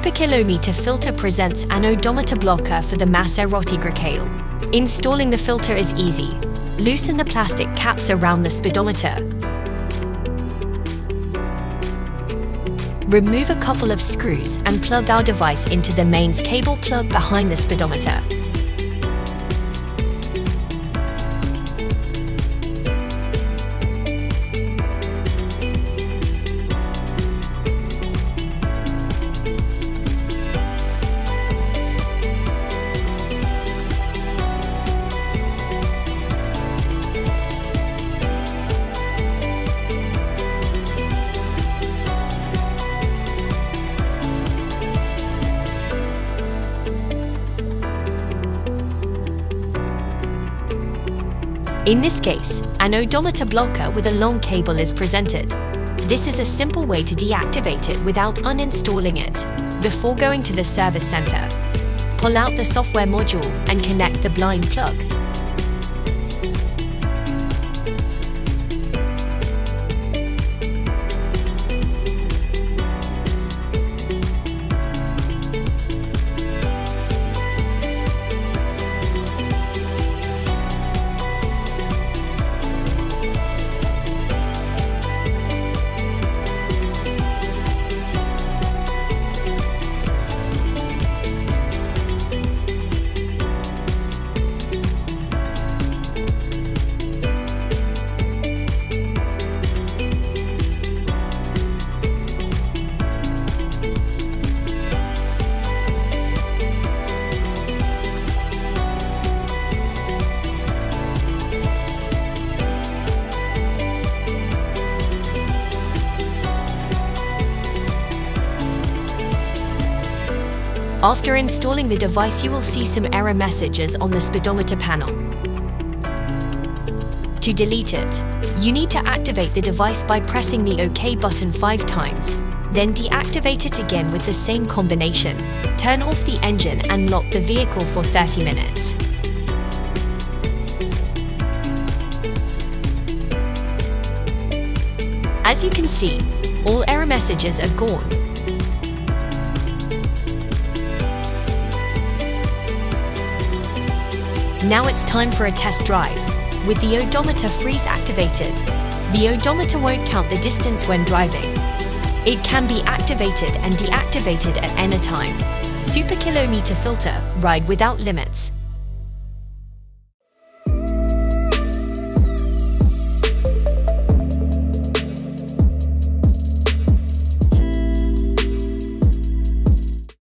superkilometer filter presents an odometer blocker for the Maserati Grecale. Installing the filter is easy. Loosen the plastic caps around the speedometer. Remove a couple of screws and plug our device into the mains cable plug behind the speedometer. In this case, an odometer blocker with a long cable is presented. This is a simple way to deactivate it without uninstalling it. Before going to the service center, pull out the software module and connect the blind plug. After installing the device, you will see some error messages on the speedometer panel. To delete it, you need to activate the device by pressing the OK button 5 times, then deactivate it again with the same combination. Turn off the engine and lock the vehicle for 30 minutes. As you can see, all error messages are gone. Now it's time for a test drive. With the odometer freeze activated, the odometer won't count the distance when driving. It can be activated and deactivated at any time. Superkilometer filter, ride without limits.